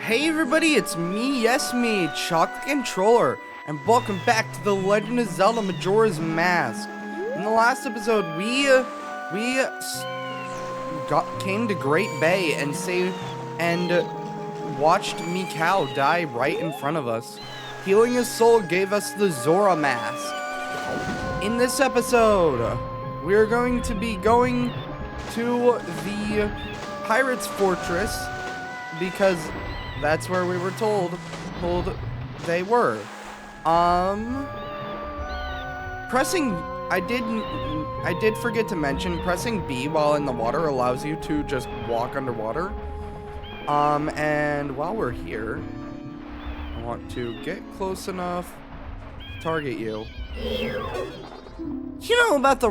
Hey everybody, it's me, yes me, Chocolate Controller, and welcome back to The Legend of Zelda Majora's Mask. In the last episode, we came to Great Bay and watched Mikau die right in front of us. Healing his soul gave us the Zora Mask. In this episode, we're going to be going to the Pirate's Fortress because that's where we were told they were. I did forget to mention, pressing B while in the water allows you to just walk underwater. And while we're here, I want to get close enough to target you. You know about the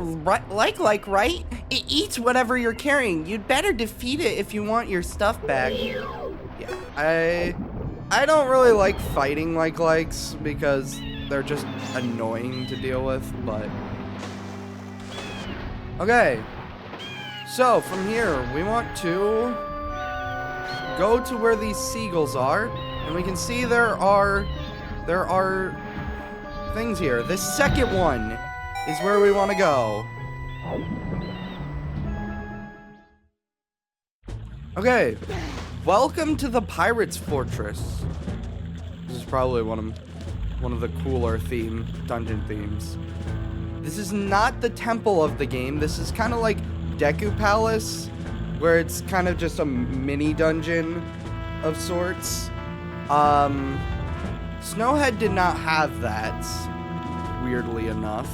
like, right? It eats whatever you're carrying. You'd better defeat it if you want your stuff back. Yeah, I don't really like fighting likes because they're just annoying to deal with, but... Okay, so from here, we want to go to where these seagulls are, and we can see there are things here. This second one is where we want to go. Okay, welcome to the Pirate's Fortress. This is probably one of the cooler dungeon themes. This is not the temple of the game. This is kind of like Deku Palace, where it's kind of just a mini dungeon of sorts. Snowhead did not have that, weirdly enough.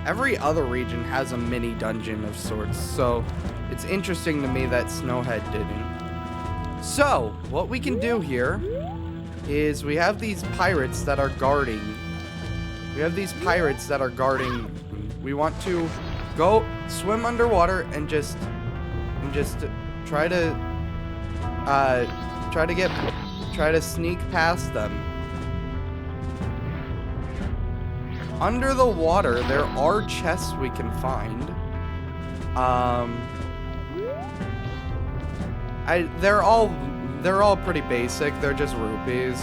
Every other region has a mini dungeon of sorts, so it's interesting to me that Snowhead didn't. So, what we can do here is we have these pirates that are guarding. We want to go swim underwater and just try to sneak past them. Under the water, there are chests we can find. They're all pretty basic. They're just rupees,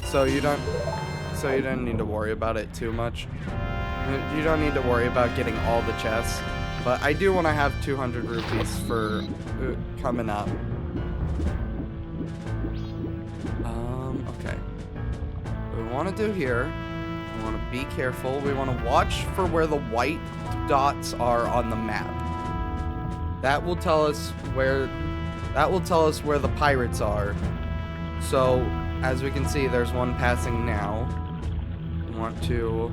so you don't need to worry about it too much. You don't need to worry about getting all the chests, but I do want to have 200 rupees for coming up. Okay. What we want to do here, we want to be careful. We want to watch for where the white dots are on the map. That will tell us where the pirates are. So, as we can see, there's one passing now. We want to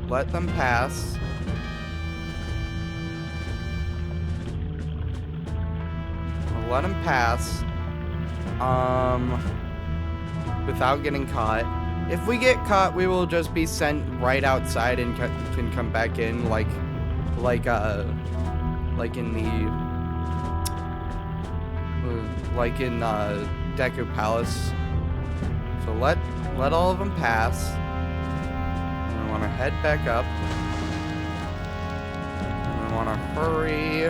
let them pass. We'll let them pass. Without getting caught. If we get caught, we will just be sent right outside and can come back in like in Deku Palace. So let all of them pass. And we want to head back up. And we want to hurry.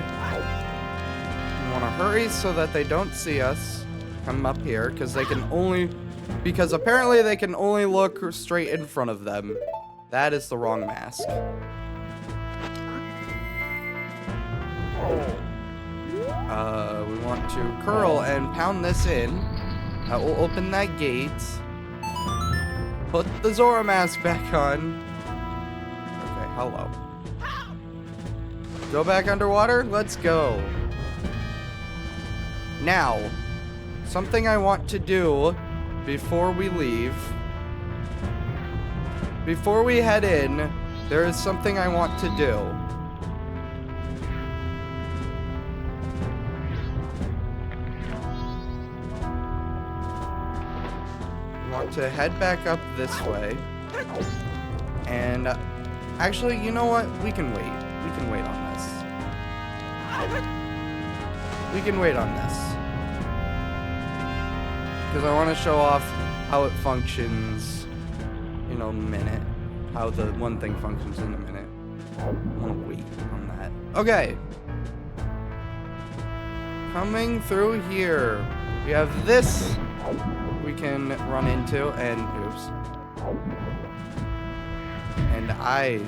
We want to hurry so that they don't see us come up here, because apparently they can only look straight in front of them. That is the wrong mask. We want to curl and pound this in. That will open that gate. Put the Zora mask back on. Okay, hello. Go back underwater? Let's go. Now, something I want to do before we leave. Before we head in, there is something I want to do. To head back up this way, and actually, you know what? We can wait. We can wait on this. We can wait on this because I want to show off how it functions in a minute. How the one thing functions in a minute. I want to wait on that. Okay. Coming through here, we have this can run into, and oops. And I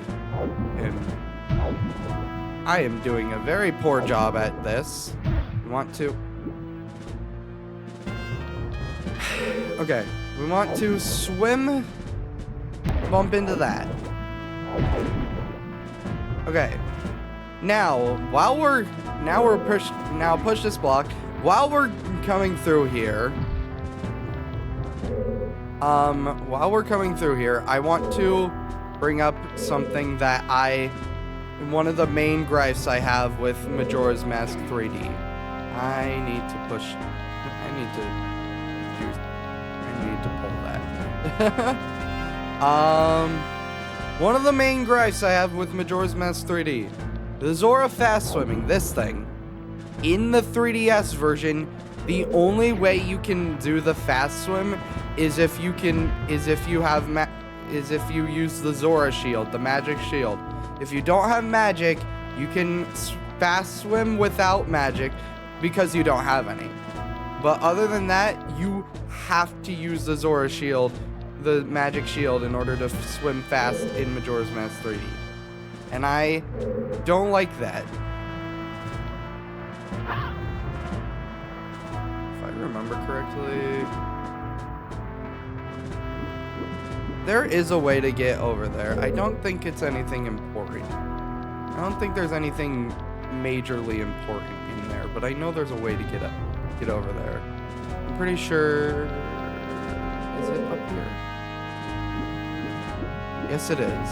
am doing a very poor job at this. We want to... Okay, we want to swim, bump into that. Okay. Now push this block. While we're coming through here, I want to bring up something that one of the main gripes I have with Majora's Mask 3D. I need to pull that. One of the main gripes I have with Majora's Mask 3D, the Zora fast swimming, this thing. In the 3DS version, the only way you can do the fast swim is if you use the Zora shield, the magic shield. If you don't have magic, you can fast swim without magic because you don't have any. But other than that, you have to use the Zora shield, the magic shield, in order to swim fast in Majora's Mask 3D. And I don't like that. If I remember correctly, there is a way to get over there. I don't think it's anything important. I don't think there's anything majorly important in there, but I know there's a way to get over there. I'm pretty sure... Is it up here? Yes, it is.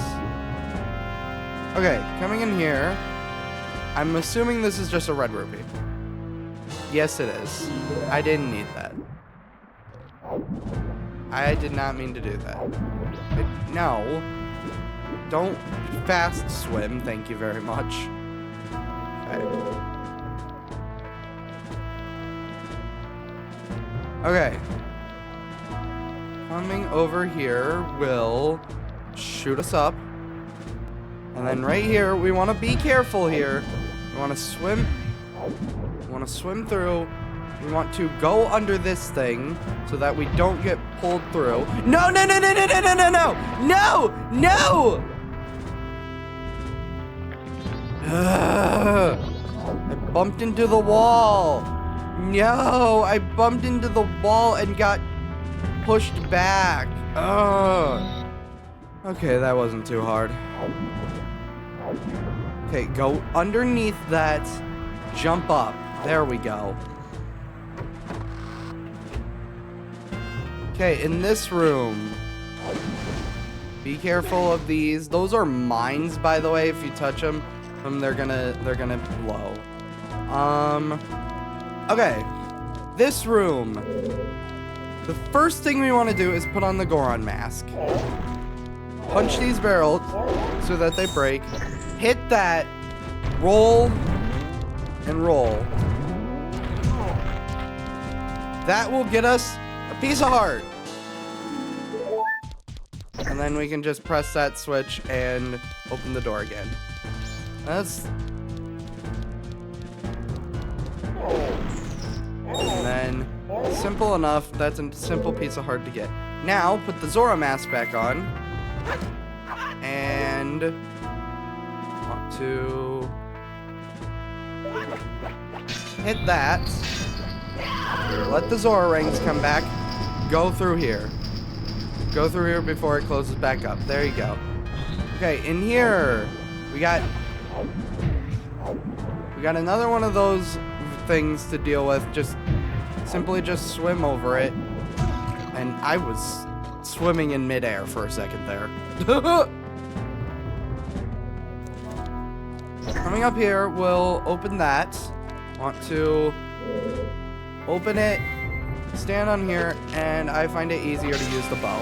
Okay, coming in here. I'm assuming this is just a red rupee. Yes, it is. I didn't need that. I did not mean to do that. No. Don't fast swim, thank you very much. Okay. Coming over here will shoot us up. And then right here, we want to be careful here. We want to swim. We want to swim through. We want to go under this thing so that we don't get pulled through. No, no, no, no, no, no, no, no, no! No! No! I bumped into the wall. No, I bumped into the wall and got pushed back. Okay, that wasn't too hard. Okay, go underneath that. Jump up. There we go. Okay, in this room, be careful of these. Those are mines, by the way. If you touch them, they're gonna blow. Okay, this room. The first thing we want to do is put on the Goron mask. Punch these barrels so that they break. Hit that. Roll and roll. That will get us a piece of heart. And then we can just press that switch and open the door again. That's... And then, simple enough. That's a simple piece of heart to get. Now, put the Zora mask back on. And... want to... hit that. Let the Zora rings come back. Go through here. Go through here before it closes back up. There you go. Okay, in here, we got another one of those things to deal with. Simply just swim over it. And I was swimming in midair for a second there. Coming up here, we'll open that. Want to open it, stand on here, and I find it easier to use the bow.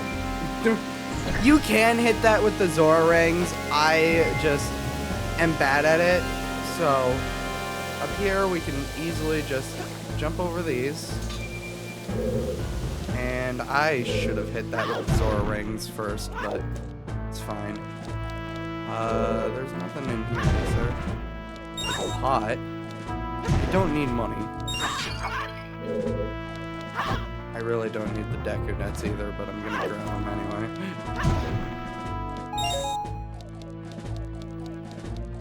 You can hit that with the Zora rings. I just am bad at it. So up here we can easily just jump over these. And I should have hit that with the Zora rings first, but it's fine. There's nothing in here, is there? Pot. I don't need money. I really don't need the Deku Nets either, but I'm gonna grab them anyway.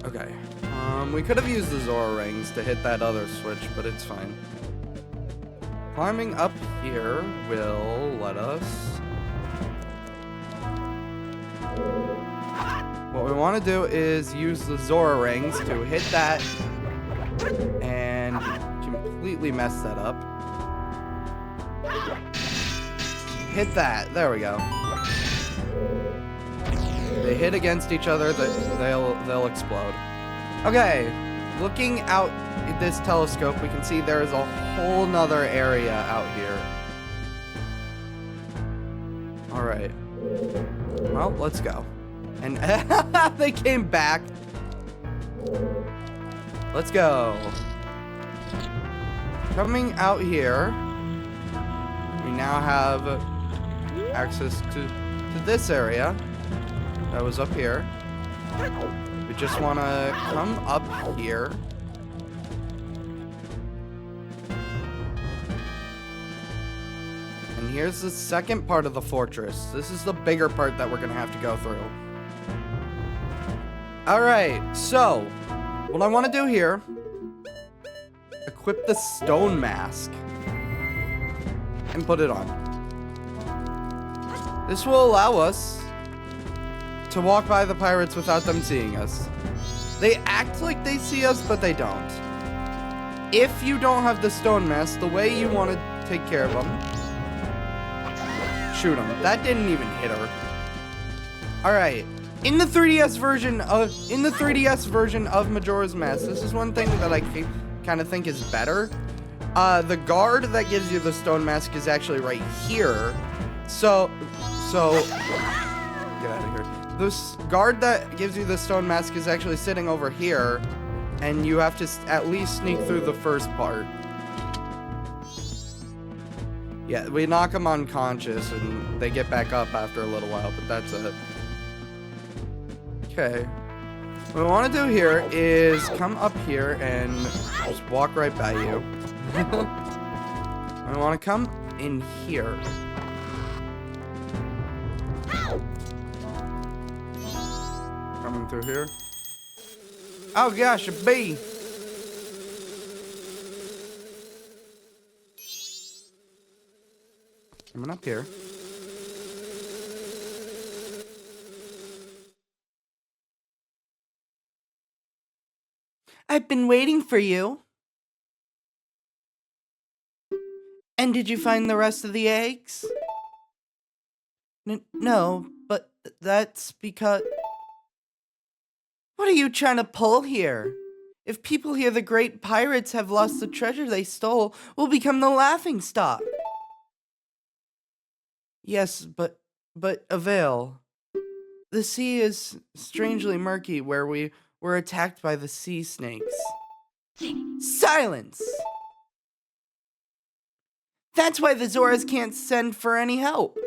Okay. We could have used the Zora rings to hit that other switch, but it's fine. Climbing up here will let us... What we want to do is use the Zora rings to hit that and completely mess that up. Hit that. There we go. They hit against each other, they'll explode. Okay, looking out at this telescope, we can see there is a whole nother area out here. Alright. Well, let's go. And they came back. Let's go. Coming out here, we now have access to this area that was up here. We just want to come up here. And here's the second part of the fortress. This is the bigger part that we're going to have to go through. Alright, so what I want to do here, equip the stone mask and put it on. This will allow us to walk by the pirates without them seeing us. They act like they see us, but they don't. If you don't have the stone mask, the way you want to take care of them, shoot them. That didn't even hit her. Alright. In the 3DS version of Majora's Mask, this is one thing that I kind of think is better. The guard that gives you the stone mask is actually right here. So get out of here. This guard that gives you the stone mask is actually sitting over here, and you have to at least sneak through the first part. Yeah, we knock them unconscious, and they get back up after a little while, but that's it. Okay. What I want to do here is come up here and just walk right by you. I want to come in here. Coming through here. Oh gosh, a bee! Coming up here. I've been waiting for you. And did you find the rest of the eggs? No, but that's because... What are you trying to pull here? If people hear the great pirates have lost the treasure they stole, we'll become the laughingstock. Yes, but Avail. The sea is strangely murky where we were attacked by the sea snakes. Silence! That's why the Zoras can't send for any help.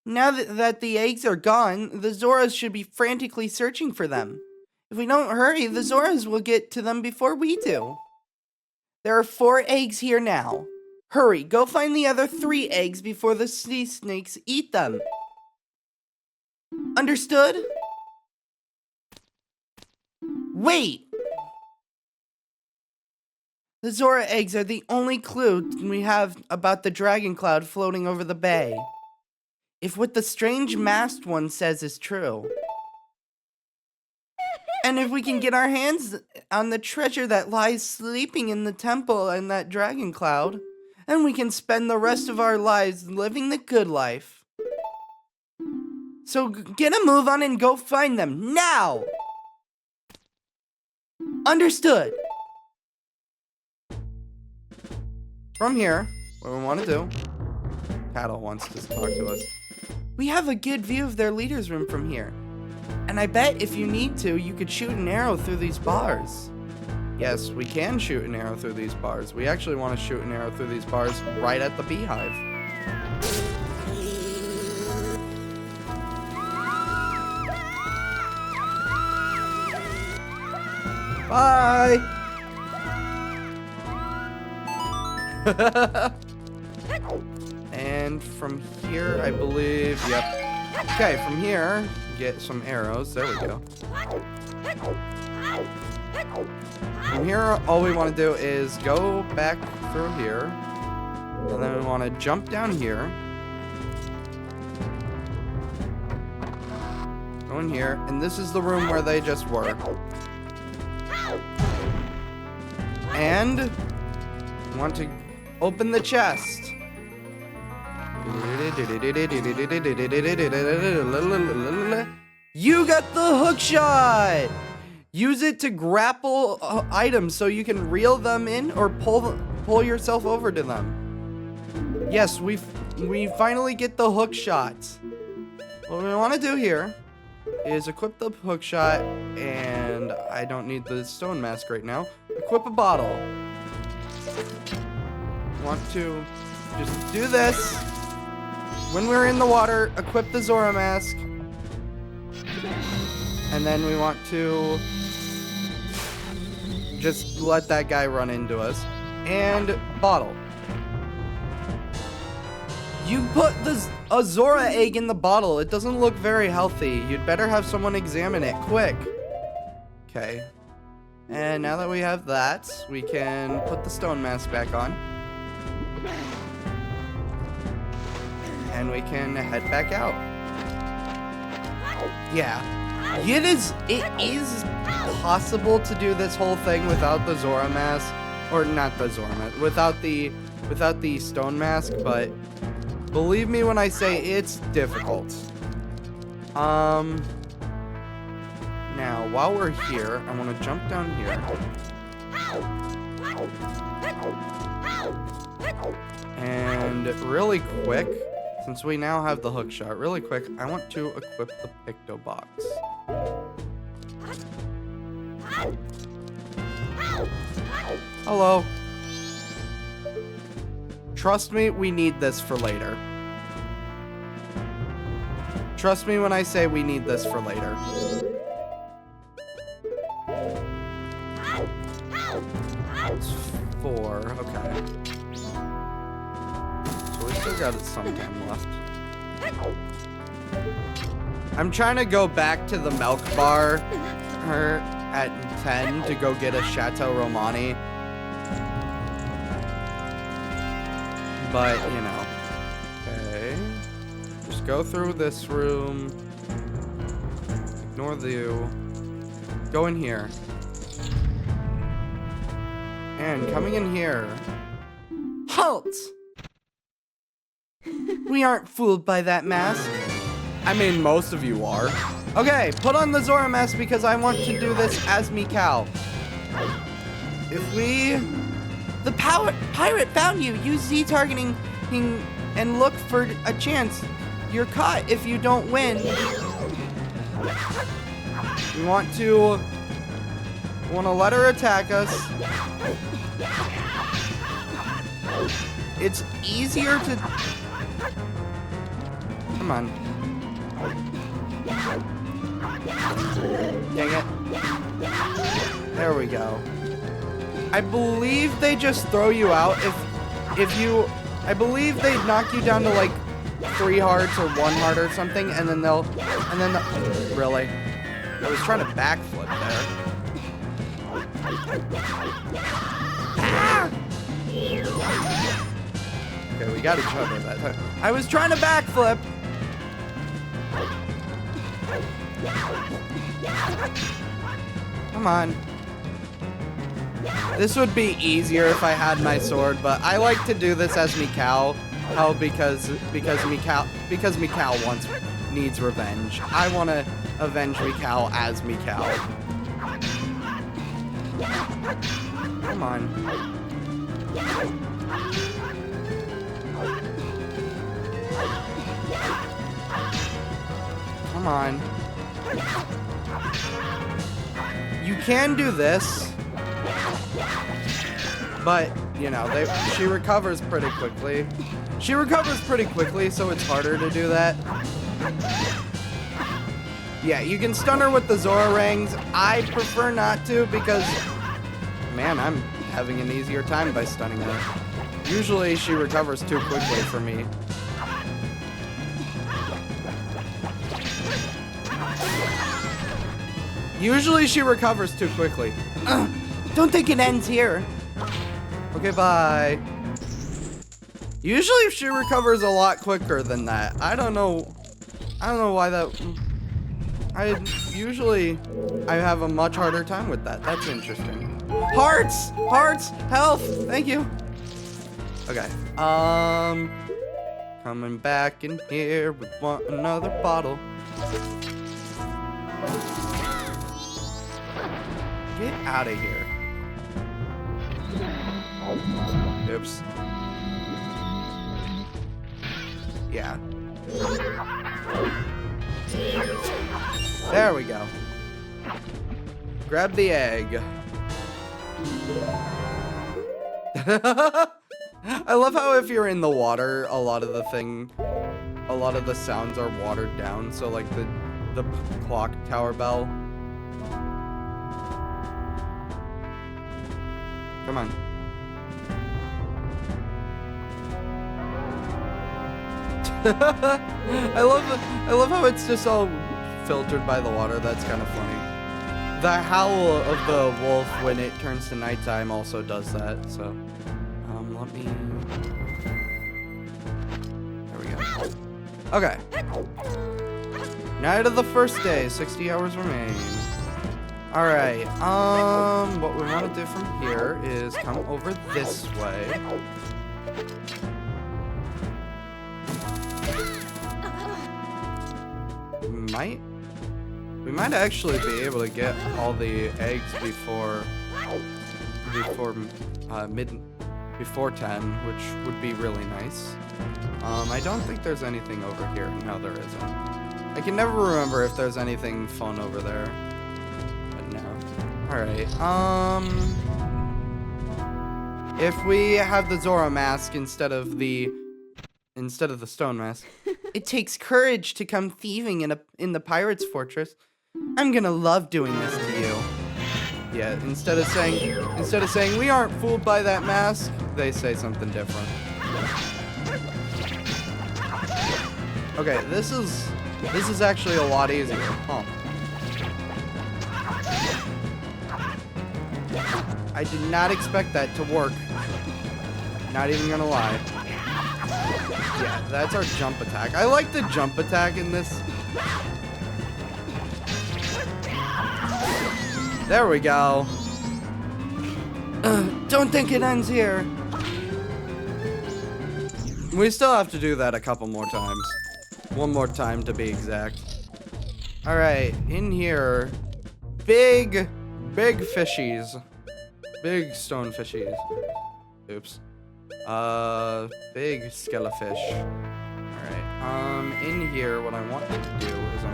Now that the eggs are gone, the Zoras should be frantically searching for them. If we don't hurry, the Zoras will get to them before we do. There are 4 eggs here now. Hurry, go find the other 3 eggs before the sea snakes eat them. Understood? Wait! The Zora eggs are the only clue we have about the dragon cloud floating over the bay. If what the strange masked one says is true. And if we can get our hands on the treasure that lies sleeping in the temple and that dragon cloud, then we can spend the rest of our lives living the good life. So get a move on and go find them, now! Understood! From here, what we want to do, Paddle wants to talk to us. We have a good view of their leader's room from here. And I bet if you need to, you could shoot an arrow through these bars. Yes, we can shoot an arrow through these bars. We actually want to shoot an arrow through these bars right at the beehive. Bye! And from here, I believe, yep. Okay, from here, get some arrows. There we go. From here, all we want to do is go back through here. And then we want to jump down here. Go in here. And this is the room where they just were. And we want to open the chest. You got the hookshot! Use it to grapple items so you can reel them in or pull yourself over to them. Yes, we finally get the hookshot. What we want to do here is equip the hookshot, and I don't need the stone mask right now. Equip a bottle. Want to just do this. When we're in the water, equip the Zora mask. And then we want to just let that guy run into us. And bottle. You put a Zora egg in the bottle. It doesn't look very healthy. You'd better have someone examine it quick. Okay. And now that we have that, we can put the stone mask back on. And we can head back out. Yeah. It is possible to do this whole thing without the Zora mask. Or not the Zora mask. Without the stone mask, but believe me when I say it's difficult. Now, while we're here, I want to jump down here. And really quick, since we now have the hookshot, really quick, I want to equip the Picto box. Hello. Trust me, we need this for later. Trust me when I say we need this for later. It's 4, okay. So we still got some time left. I'm trying to go back to the milk bar at 10 to go get a Chateau Romani. But, you know. Okay. Just go through this room. Ignore the view. Go in here. And coming in here. Halt! We aren't fooled by that mask. I mean, most of you are. Okay, put on the Zora mask because I want to do this as me cow. If we... The pirate found you. Use Z targeting and look for a chance. You're caught if you don't win. We want to let her attack us. It's easier to... Come on. Dang it. There we go. I believe they just throw you out if you... I believe they knock you down to like 3 hearts or 1 heart or something, and then they'll... Really? I was trying to backflip there. Ah! Okay, we got each other that time. I was trying to backflip. Come on. This would be easier if I had my sword, but I like to do this as Mikau. Oh, because Mikau needs revenge. I want to avenge Mikau as Mikau. Come on. Come on. You can do this. But, you know, she recovers pretty quickly. She recovers pretty quickly, so it's harder to do that. Yeah, you can stun her with the Zora rings. I prefer not to because, man, I'm having an easier time by stunning her. Usually she recovers too quickly for me. Usually she recovers too quickly. Don't think it ends here. Okay, bye. Usually she recovers a lot quicker than that. I don't know why that... I have a much harder time with that. That's interesting. Hearts! Hearts! Health! Thank you. Okay. Coming back in here. We want another bottle. Get out of here. Oops. Yeah. There we go. Grab the egg. I love how if you're in the water, a lot of the sounds are watered down. So like the clock tower bell. Come on. I love how it's just all filtered by the water. That's kind of funny. The howl of the wolf when it turns to nighttime also does that. So, let me. There we go. Okay. Night of the first day. 60 hours remain. All right. What we want to do from here is come over this way. We might actually be able to get all the eggs before 10, which would be really nice. I don't think there's anything over here. No, there isn't. I can never remember if there's anything fun over there. But no. All right. If we have the Zora mask instead of the stone mask. It takes courage to come thieving in the pirate's fortress. I'm gonna love doing this to you. Yeah, instead of saying we aren't fooled by that mask, they say something different. Okay, this is actually a lot easier. Huh. I did not expect that to work. Not even gonna lie. Yeah, that's our jump attack. I like the jump attack in this. There we go. Don't think it ends here. We still have to do that a couple more times. One more time to be exact. All right, in here, big fishies. Big stone fishies. Oops. Big skelefish. Alright, in here, what I want to do is I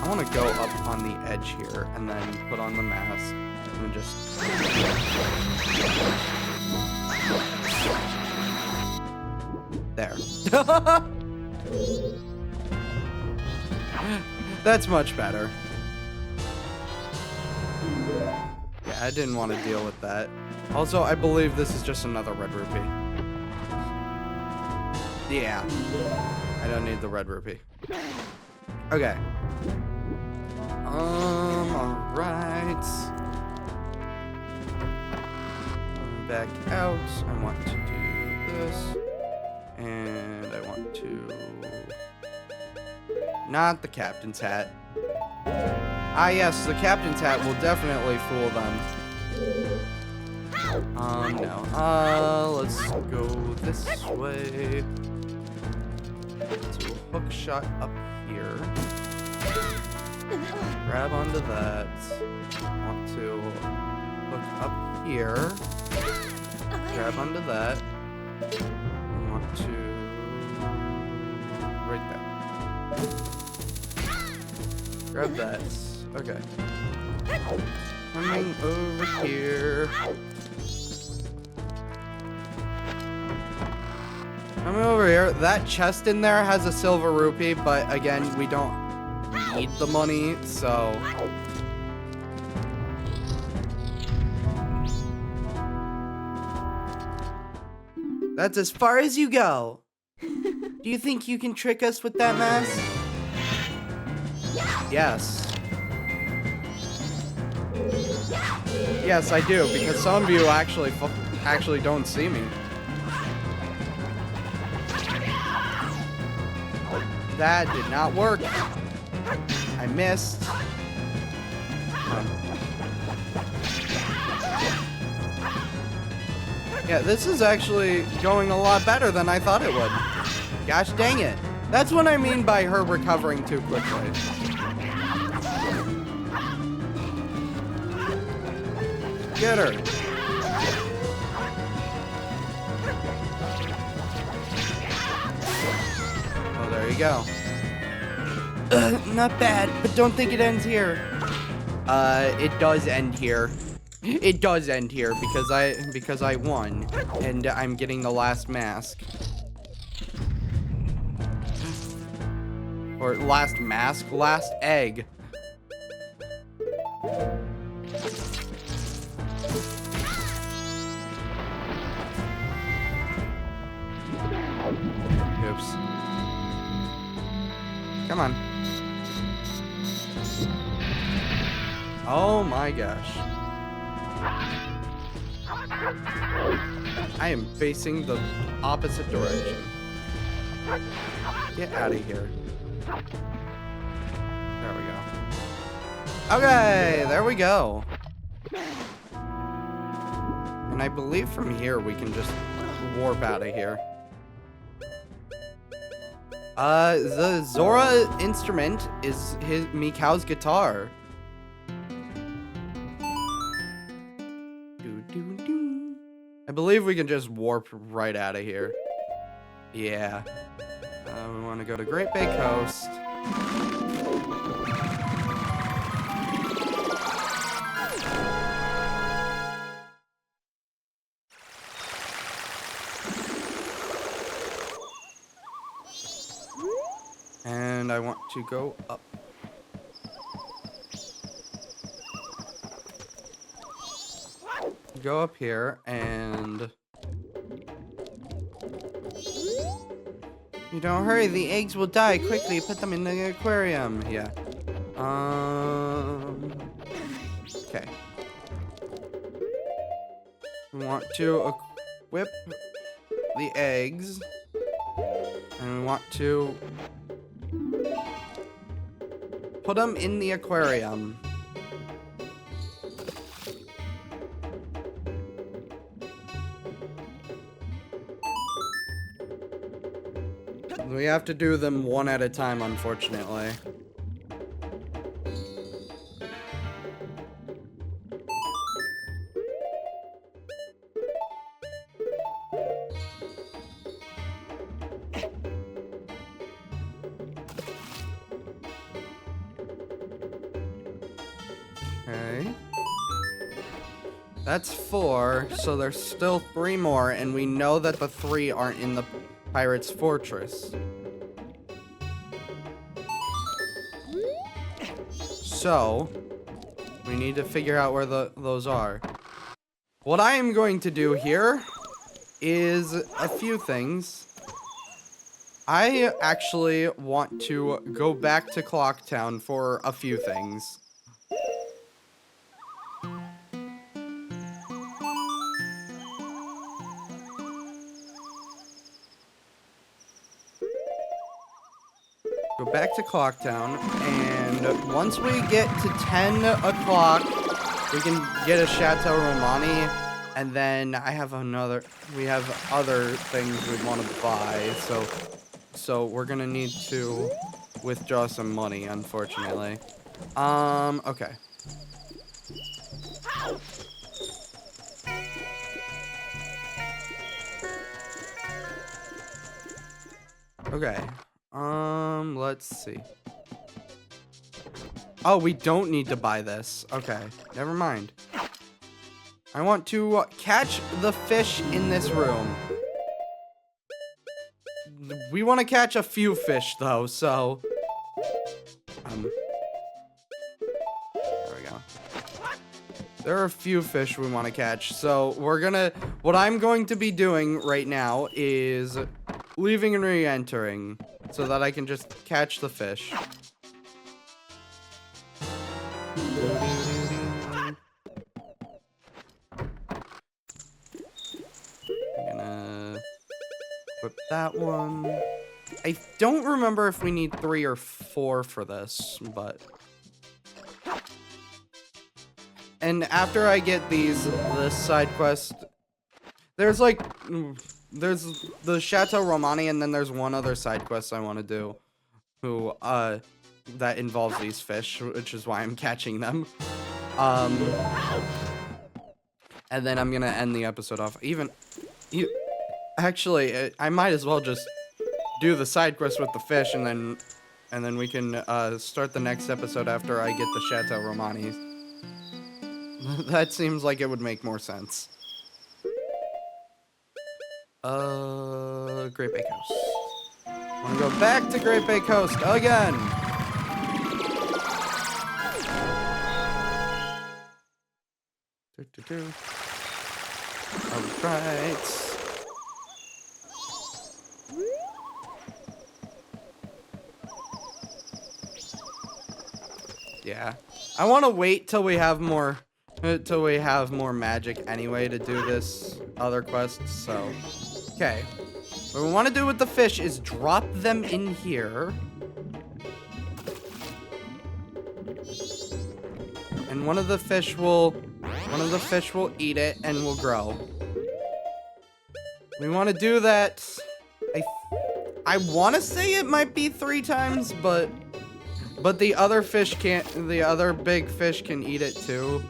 want to go up on the edge here, and then put on the mask, and just... There. That's much better. Yeah, I didn't want to deal with that. Also, I believe this is just another red rupee. Yeah. I don't need the red rupee. Okay. Alright. Back out. I want to do this. And I want to... Not the captain's hat. Ah, yes, the captain's hat will definitely fool them. No. Let's go this way. So Hookshot up here. Grab onto that. Want to hook up here. Grab onto that. Want to... Right there. Grab that. Okay. Coming over here. Coming over here. That chest in there has a silver rupee, but again, we don't need the money, so... That's as far as you go. Do you think you can trick us with that mask? Yes. Yes, I do, because some of you actually don't see me. That did not work. I missed. Yeah, this is actually going a lot better than I thought it would. Gosh dang it. That's what I mean by her recovering too quickly. Get her. Oh, there you go. Not bad, but don't think it ends here. It does end here. It does end here because I won and I'm getting the last mask. Or last mask, last egg. Oops. Come on. Oh my gosh. I am facing the opposite direction. Get out of here. There we go. Okay, there we go. And I believe from here we can just warp out of here. The Zora instrument is Mikau's guitar. I believe we can just warp right out of here. Yeah. We want to go to Great Bay Coast. And I want to go up. Go up here and... You don't hurry, the eggs will die. Quickly, put them in the aquarium. Yeah. Okay. We want to equip the eggs. And we want to put them in the aquarium. We have to do them one at a time, unfortunately. Okay. That's 4, so there's still 3 more, and we know that the 3 aren't in the Pirate's Fortress. So, we need to figure out where those are. What I am going to do here is a few things. I actually want to go back to Clocktown for a few things. Go back to Clocktown, and once we get to 10 o'clock, we can get a Chateau Romani, and then we have other things we want to buy, so we're gonna need to withdraw some money, unfortunately. Okay. Okay. Let's see. Oh, we don't need to buy this. Okay, never mind. I want to catch the fish in this room. We want to catch a few fish, though, so... There we go. There are a few fish we want to catch. So what I'm going to be doing right now is leaving and re-entering so that I can just catch the fish. I'm gonna equip that one. I don't remember if we need 3 or 4 for this, but... And after I get this side quest, there's the Chateau Romani, and then there's one other side quest I want to do, that involves these fish, which is why I'm catching them. And then I'm gonna end the episode off. Actually, I might as well just do the side quest with the fish, and then we can start the next episode after I get the Chateau Romani. That seems like it would make more sense. Great Bay Coast. I'm gonna go back to Great Bay Coast again. Alright. Yeah. I want to wait till we have more magic anyway to do this other quest, so. Okay. What we want to do with the fish is drop them in here. And one of the fish will eat it and will grow. We want to do that. I want to say it might be 3 times, but the other fish can't. The other big fish can eat it too,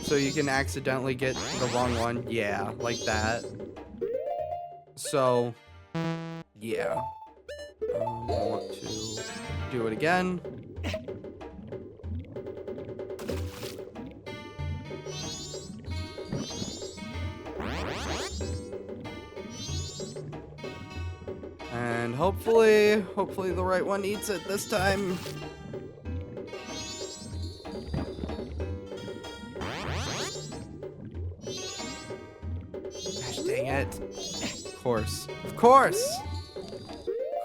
so you can accidentally get the wrong one. Yeah, like that. So, yeah. I want to do it again. And hopefully the right one eats it this time. Gosh dang it. Of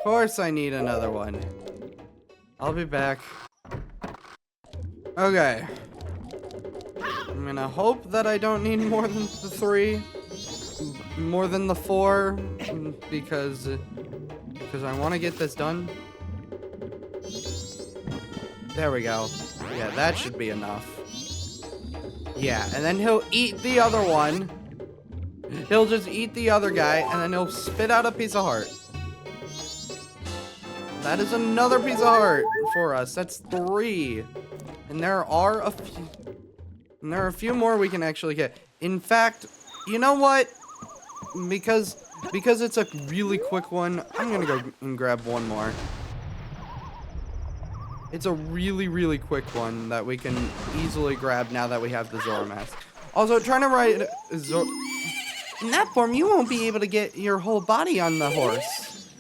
course I need another one. I'll be back. Okay. I'm gonna hope that I don't need more than the 3. More than the 4. Because I want to get this done. There we go. Yeah, that should be enough. Yeah, and then he'll eat the other one. He'll just eat the other guy, and then he'll spit out a piece of heart. That is another piece of heart for us. That's 3. And there are a few more we can actually get. In fact, you know what? Because it's a really quick one, I'm gonna go and grab one more. It's a really, really quick one that we can easily grab now that we have the Zora mask. Also, trying to ride Zora... In that form, you won't be able to get your whole body on the horse.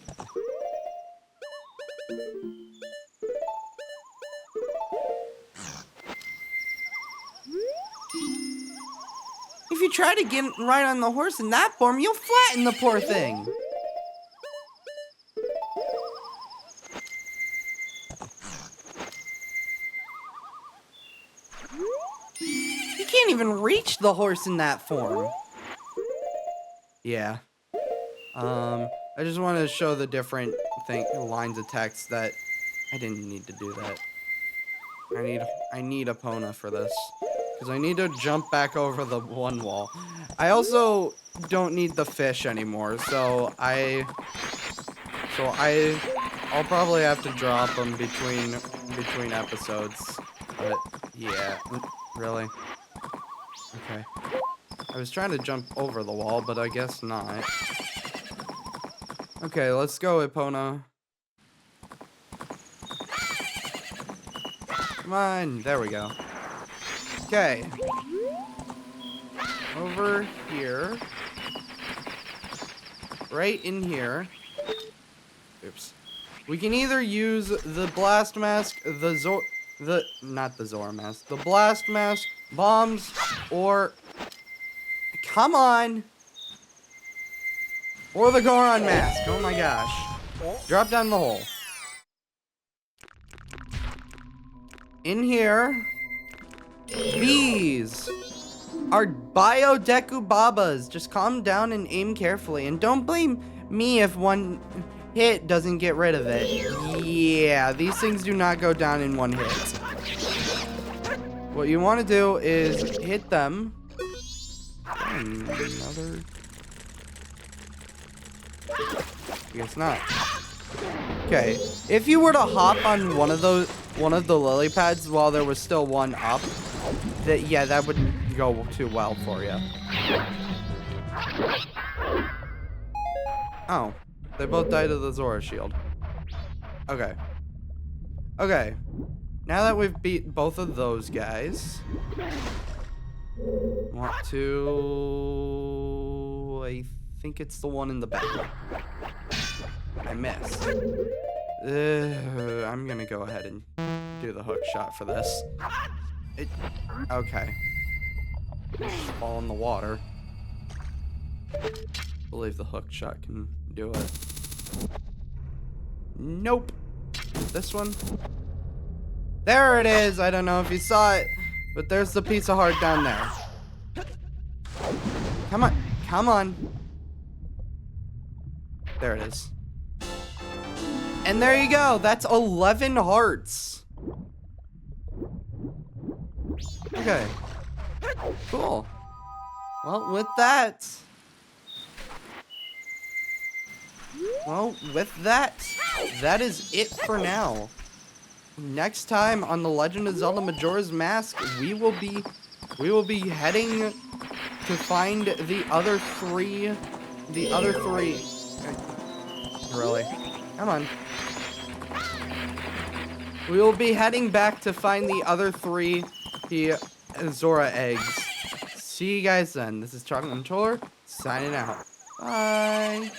If you try to get right on the horse in that form, you'll flatten the poor thing. You can't even reach the horse in that form. Yeah. I just wanted to show the different lines of text that I didn't need to do that. I need Epona for this. Because I need to jump back over the one wall. I also don't need the fish anymore, so I'll probably have to drop them between episodes. But yeah, really. Okay. I was trying to jump over the wall, but I guess not. Okay, let's go, Epona. Come on, there we go. Okay. Over here. Right in here. Oops. We can either use the blast mask, not the Zora mask, the blast mask, bombs, or... Come on! Or the Goron mask. Oh my gosh. Drop down the hole. In here, these are Biodecubabas. Just calm down and aim carefully. And don't blame me if one hit doesn't get rid of it. Yeah, these things do not go down in one hit. What you want to do is hit them. Another... I guess not. Okay, if you were to hop on one of the lily pads while there was still one up, that wouldn't go too well for you. Oh, they both died of the Zora shield. Okay. Okay. Now that we've beat both of those guys, want to... I think it's the one in the back. I missed. I'm gonna go ahead and do the hook shot for this. Okay. Just fall in the water. I believe the hook shot can do it. Nope. This one. There it is. I don't know if you saw it, but there's the piece of heart down there. Come on. Come on. There it is. And there you go. That's 11 hearts. Okay. Cool. Well, with that, that is it for now. Next time on The Legend of Zelda Majora's Mask, we will be heading to find the other three. Really? Come on. We will be heading back to find the other 3 Zora eggs. See you guys then. This is Chocolate Controller, signing out. Bye.